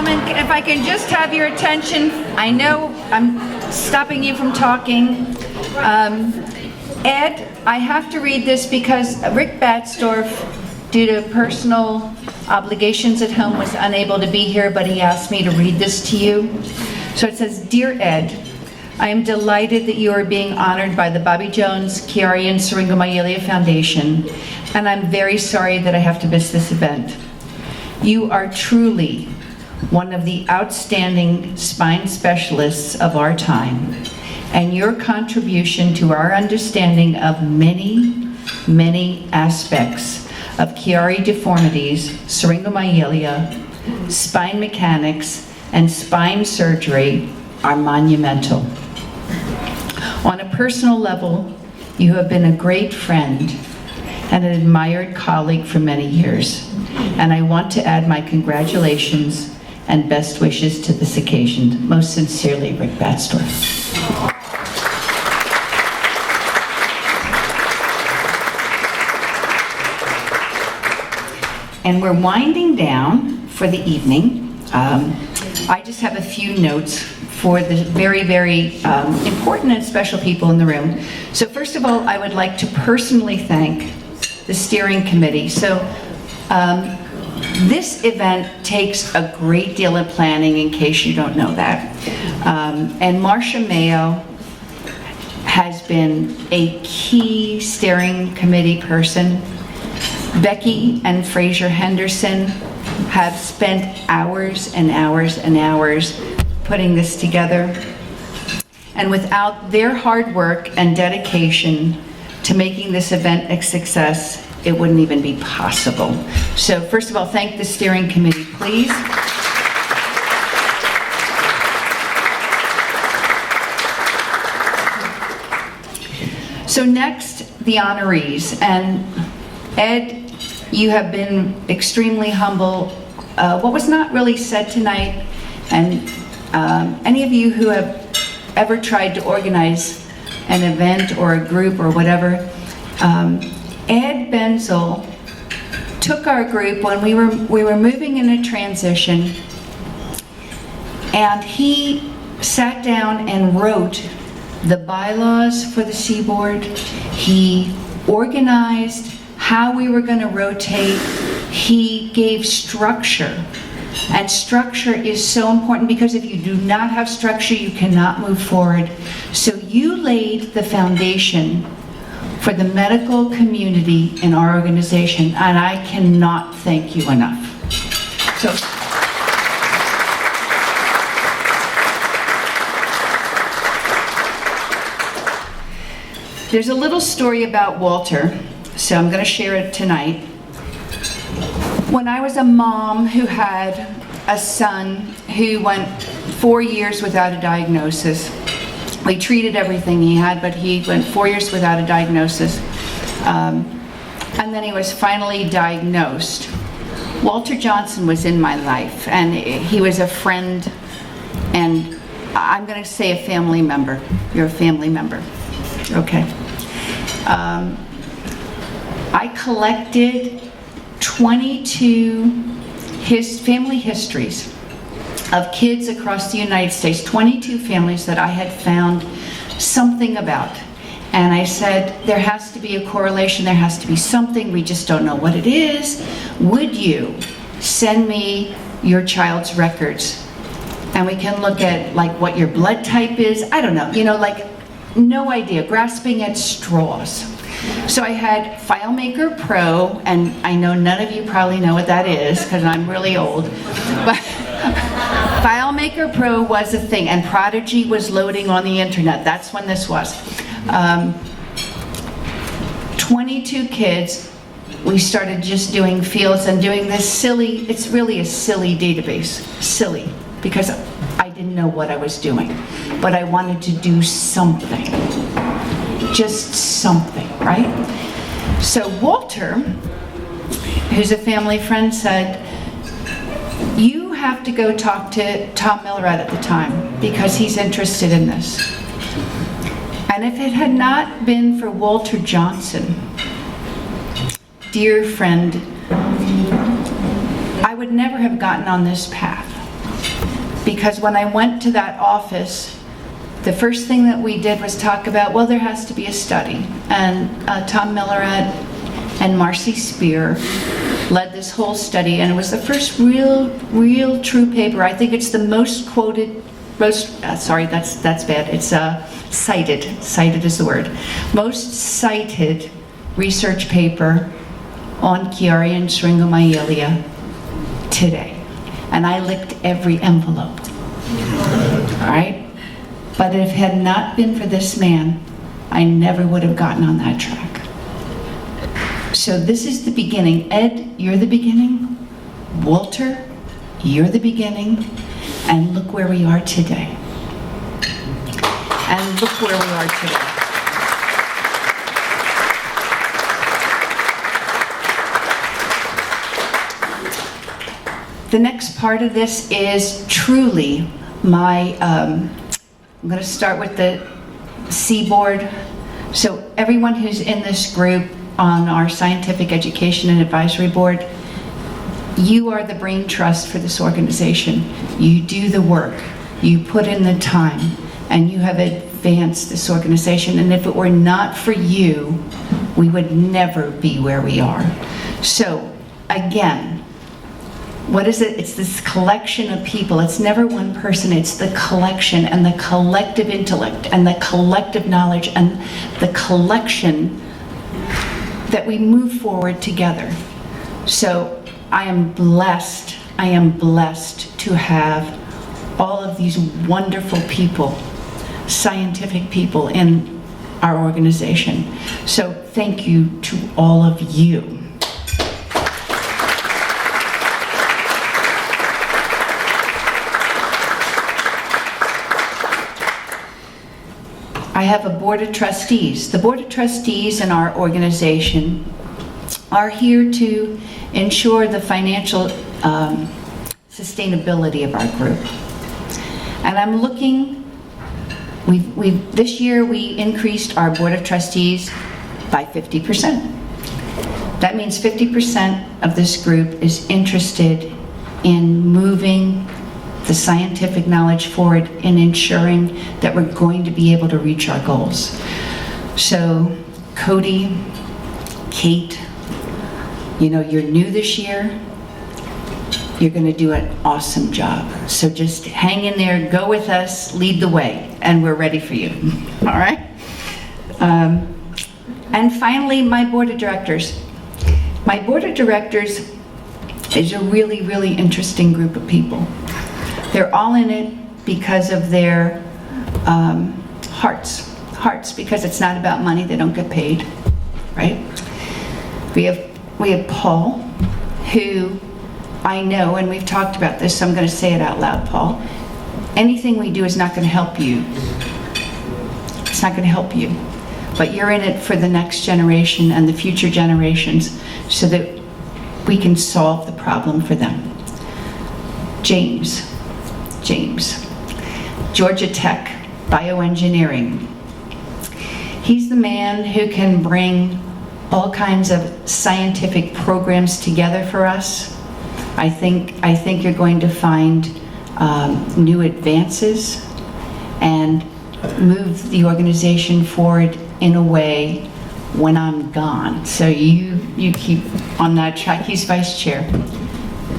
gentlemen, if I can just have your attention. I know I'm stopping you from talking. Ed, I have to read this because Rick Batzdorf, due to personal obligations at home, was unable to be here, but he asked me to read this to you. So it says, Dear Ed, I am delighted that you are being honored by the Bobby Jones, Chiari, and Syringa Maelia Foundation, and I'm very sorry that I have to miss this event. You are truly one of the outstanding spine specialists of our time, and your contribution to our understanding of many, many aspects of Chiari deformities, syringomyelia, spine mechanics, and spine surgery are monumental. On a personal level, you have been a great friend and an admired colleague for many years, and I want to add my congratulations and best wishes to this occasion. Most sincerely, Rick Batzdorf. And we're winding down for the evening. I just have a few notes for the very, very important and special people in the room. So first of all, I would like to personally thank the steering committee. So this event takes a great deal of planning, in case you don't know that. And Marcia Mayo has been a key steering committee person. Becky and Fraser Henderson have spent hours and hours and hours putting this together. And without their hard work and dedication to making this event a success, it wouldn't even be possible. So first of all, thank the steering committee, please. So next, the honorees. And Ed, you have been extremely humble. What was not really said tonight, and any of you who have ever tried to organize an event or a group or whatever, Ed Benzel took our group when we were moving in a transition, and he sat down and wrote the bylaws for the Seaboard. He organized how we were going to rotate. He gave structure. And structure is so important, because if you do not have structure, you cannot move forward. So you laid the foundation for the medical community in our organization, and I cannot thank you enough. So. There's a little story about Walter, so I'm going to share it tonight. When I was a mom who had a son who went 4 years without a diagnosis, we treated everything he had, but he went 4 years without a diagnosis. And then he was finally diagnosed. Walter Johnson was in my life, and he was a friend, and I'm going to say a family member. You're a family member. Okay. I collected 22 family histories of kids across the United States, 22 families that I had found something about. And I said, there has to be a correlation, there has to be something, we just don't know what it is. Would you send me your child's records? And we can look at like what your blood type is, I don't know, you know, like no idea, grasping at straws. So I had FileMaker Pro, and I know none of you probably know what that is because I'm really old, but FileMaker Pro was a thing, and Prodigy was loading on the internet. That's when this was. 22 kids, we started just doing fields and doing this silly, it's really a silly database, silly, because I didn't know what I was doing, but I wanted to do something. Just something, right? So Walter, who's a family friend, said, you have to go talk to Tom Millerette at the time because he's interested in this. And if it had not been for Walter Johnson, dear friend, I would never have gotten on this path. because when I went to that office, the first thing that we did was talk about, well, there has to be a study. And Tom Millerat and Marcy Spear led this whole study, and it was the first real true paper. I think it's the most quoted, sorry, that's bad. It's cited is the word. Most cited research paper on Chiari and syringomyelia today. And I licked every envelope. All right? But if it had not been for this man, I never would have gotten on that track. So this is the beginning. Ed, you're the beginning. Walter, you're the beginning. And look where we are today. And look where we are today. The next part of this is truly my, I'm going to start with the C-Board. So everyone who's in this group on our Scientific Education and Advisory Board, you are the brain trust for this organization. You do the work, you put in the time, and you have advanced this organization. And if it were not for you, we would never be where we are. So again, what is it? It's this collection of people. It's never one person, it's the collection and the collective intellect and the collective knowledge and the collection that we move forward together. So I am blessed to have all of these wonderful people, scientific people in our organization. So thank you to all of you. I have a board of trustees. The board of trustees in our organization are here to ensure the financial sustainability of our group. And I'm looking, this year we increased our board of trustees by 50%. That means 50% of this group is interested in moving the scientific knowledge forward in ensuring that we're going to be able to reach our goals. So Cody, Kate, you know, you're new this year. You're going to do an awesome job. So just hang in there, go with us, lead the way, and we're ready for you. All right? And finally, my board of directors. My board of directors is a really interesting group of people. They're all in it because of their hearts, because it's not about money. They don't get paid, right? We have Paul, who I know, and we've talked about this, so I'm going to say it out loud, Paul. Anything we do is not going to help you. It's not going to help you. But you're in it for the next generation and the future generations so that we can solve the problem for them. James, Georgia Tech, bioengineering. He's the man who can bring all kinds of scientific programs together for us. I think you're going to find new advances and move the organization forward in a way when I'm gone. So you keep on that track. He's vice chair.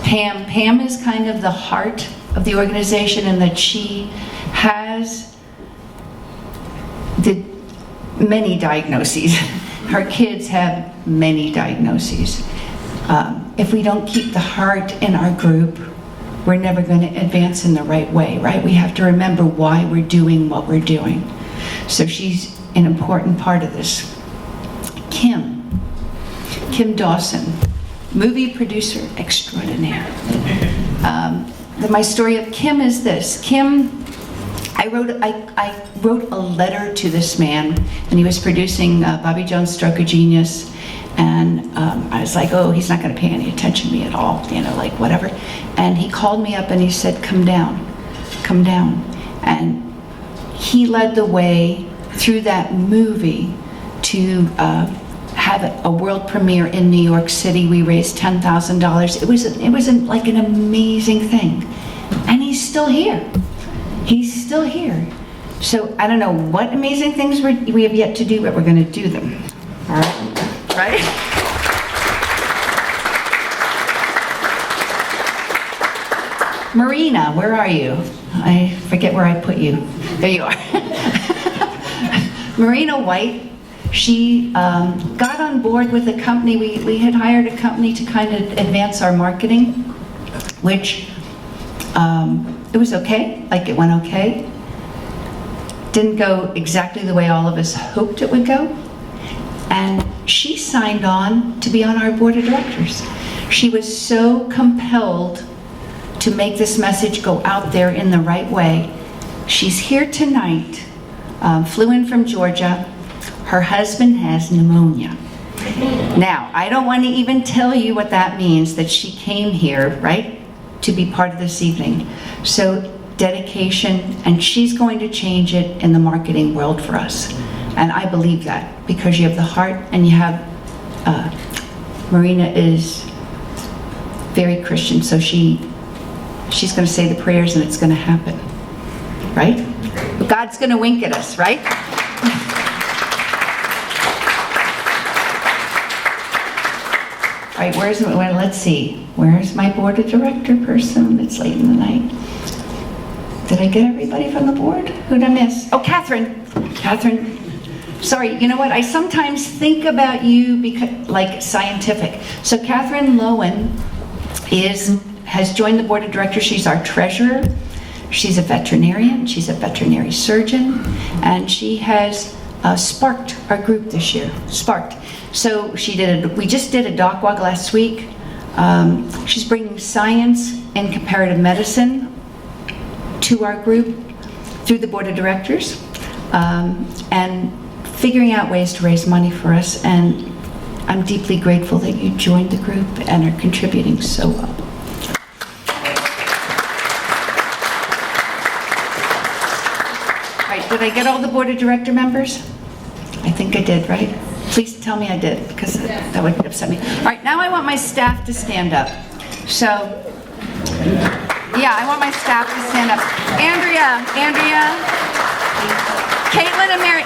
Pam is kind of the heart of the organization, and that she has the many diagnoses. Her kids have many diagnoses. If we don't keep the heart in our group, we're never going to advance in the right way, right? We have to remember why we're doing what we're doing. So she's an important part of this. Kim Dawson, movie producer extraordinaire. My story of Kim is this. Kim, I wrote a letter to this man, and he was producing Bobby Jones' Stroke of Genius, and I was like, oh, he's not going to pay any attention to me at all, you know, like whatever. And he called me up and he said, come down. And he led the way through that movie to have a world premiere in New York City. We raised $10,000. It was like an amazing thing. And he's still here. He's still here. So I don't know what amazing things we have yet to do, but we're going to do them. All right? Right? Marina, where are you? I forget where I put you. There you are. Marina White. She got on board with a company. We had hired a company to kind of advance our marketing, which it was okay, like it went okay. Didn't go exactly the way all of us hoped it would go. And she signed on to be on our board of directors. She was so compelled to make this message go out there in the right way. She's here tonight, flew in from Georgia. Her husband has pneumonia. Now, I don't want to even tell you what that means, that she came here, right, to be part of this evening. So, dedication, and she's going to change it in the marketing world for us. And I believe that, because you have the heart, and you have, Marina is very Christian, so she's going to say the prayers and it's going to happen, right? God's going to wink at us, right? All right, let's see. Where's my board of director person? It's late in the night. Did I get everybody from the board? Who'd I miss? Oh, Catherine. Catherine. Sorry, you know what? I sometimes think about you because, like, scientific. So Catherine Lowen has joined the board of directors. She's our treasurer. She's a veterinarian. She's a veterinary surgeon. And she has sparked our group this year. Sparked. So we just did a doc walk last week. She's bringing science and comparative medicine to our group through the board of directors, and figuring out ways to raise money for us. And I'm deeply grateful that you joined the group and are contributing so well. All right, did I get all the board of director members? I think I did, right? Please tell me I did, because that would upset me. All right, now I want my staff to stand up. So, yeah, I want my staff to stand up. Andrea, Caitlin and Mary.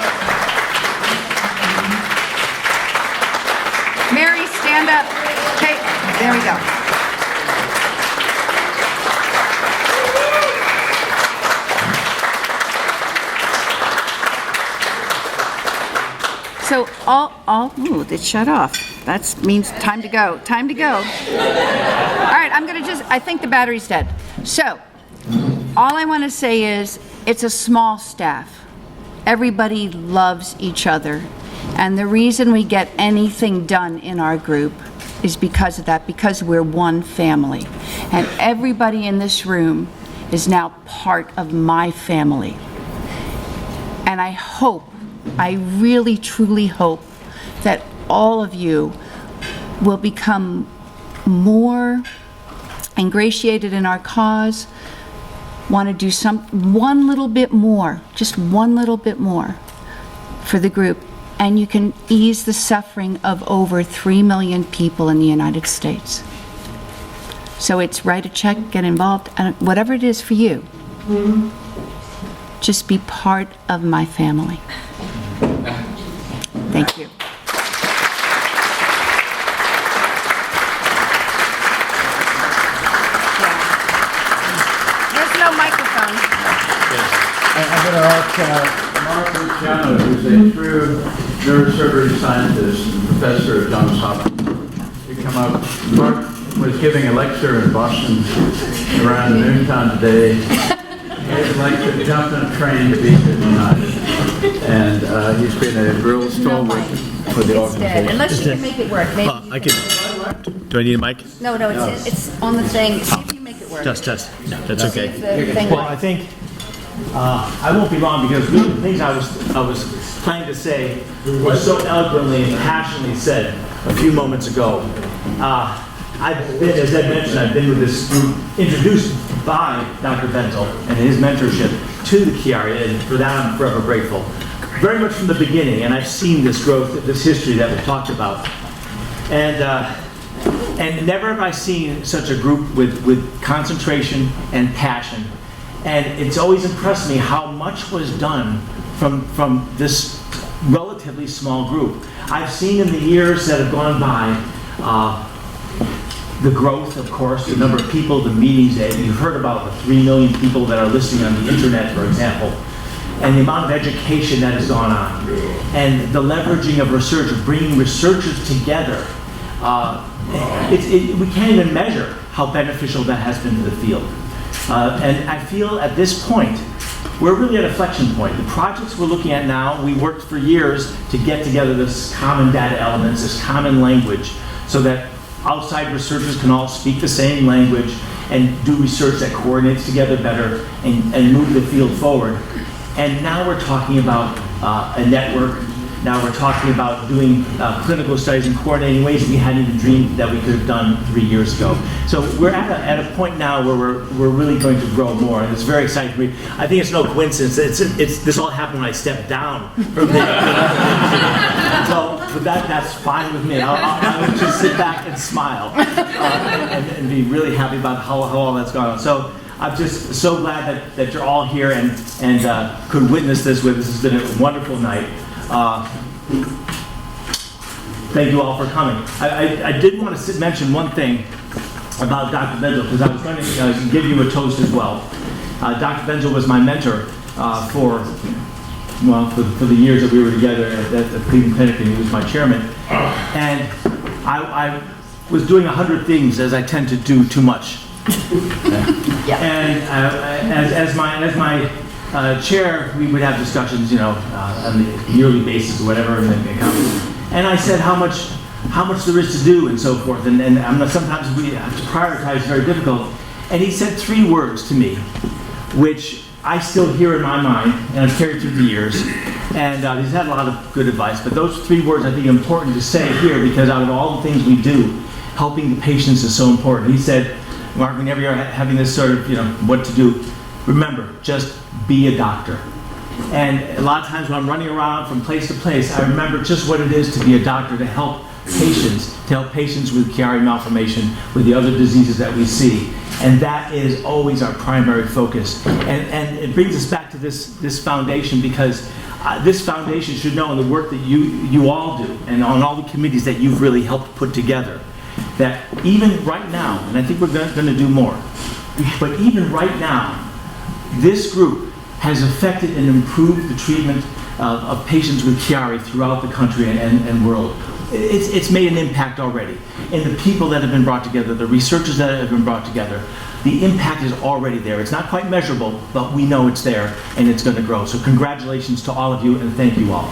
Mary, stand up. Okay, there we go. So ooh, it shut off. That means time to go. Time to go. All right, I think the battery's dead. So, all I want to say is, it's a small staff. Everybody loves each other. And the reason we get anything done in our group is because of that, because we're one family. And everybody in this room is now part of my family. And I really truly hope that all of you will become more ingratiated in our cause, want to do one little bit more, just one little bit more for the group, and you can ease the suffering of over 3 million people in the United States. So it's write a check, get involved, and whatever it is for you, just be part of my family. Thank you. There's no microphone. I'm going to ask Mark Luciano, who's a true neurosurgery scientist and professor at Johns Hopkins, to come up. Mark was giving a lecture in Boston around noontime today. He'd like to jump in a train to be here tonight. And he's been a real stalwart for the organization. Unless you can make it work. Maybe I can. Do I need a mic? No, it's on the thing. See if you make it work. Test. No, that's okay. Well, I think I won't be long, because one of the things I was planning to say was so eloquently and passionately said a few moments ago. I've been, as Ed mentioned, I've been with this group introduced by Dr. Bentel and his mentorship to the Chiari, and for that I'm forever grateful. Very much from the beginning, and I've seen this growth, this history that we've talked about. And never have I seen such a group with concentration and passion And it's always impressed me how much was done from this relatively small group. I've seen in the years that have gone by, the growth, of course, the number of people, the meetings that you've heard about, the 3 million people that are listening on the internet, for example, and the amount of education that has gone on, and the leveraging of research, of bringing researchers together. We can't even measure how beneficial that has been to the field. And I feel at this point, we're really at a inflection point. The projects we're looking at now, we worked for years to get together this common data elements, this common language, so that outside researchers can all speak the same language and do research that coordinates together better and move the field forward. And now we're talking about a network. Now we're talking about doing clinical studies and coordinating ways that we hadn't even dreamed that we could have done 3 years ago. So we're at a point now where we're really going to grow more, and it's very exciting for me. I think it's no coincidence. This all happened when I stepped down from the so that's fine with me. I'll just sit back and smile and be really happy about how all that's gone on. So I'm just so glad that you're all here and could witness this with us. This has been a wonderful night. Thank you all for coming. I did want to mention one thing about Dr. Benzel, because I was going to give you a toast as well. Dr. Benzel was my mentor for the years that we were together at the Cleveland Clinic, and he was my chairman. And I was doing 100 things, as I tend to do too much. Yeah. And as my chair, we would have discussions, on the yearly basis or whatever, and I said how much there is to do and so forth, and sometimes we have to prioritize, very difficult. And he said 3 words to me, which I still hear in my mind, and I've carried through the years. And he's had a lot of good advice, but those 3 words I think are important to say here, because out of all the things we do, helping the patients is so important. He said, Mark, whenever you're having this sort of, what to do, remember, just be a doctor. And a lot of times when I'm running around from place to place, I remember just what it is to be a doctor, to help patients with Chiari malformation, with the other diseases that we see. And that is always our primary focus. And it brings us back to this foundation, because this foundation should know, in the work that you all do, and on all the committees that you've really helped put together, that even right now, and I think we're going to do more, but even right now, this group has affected and improved the treatment of patients with Chiari throughout the country and world. It's made an impact already. And the people that have been brought together, the researchers that have been brought together, the impact is already there. It's not quite measurable, but we know it's there and it's going to grow. So congratulations to all of you, and thank you all.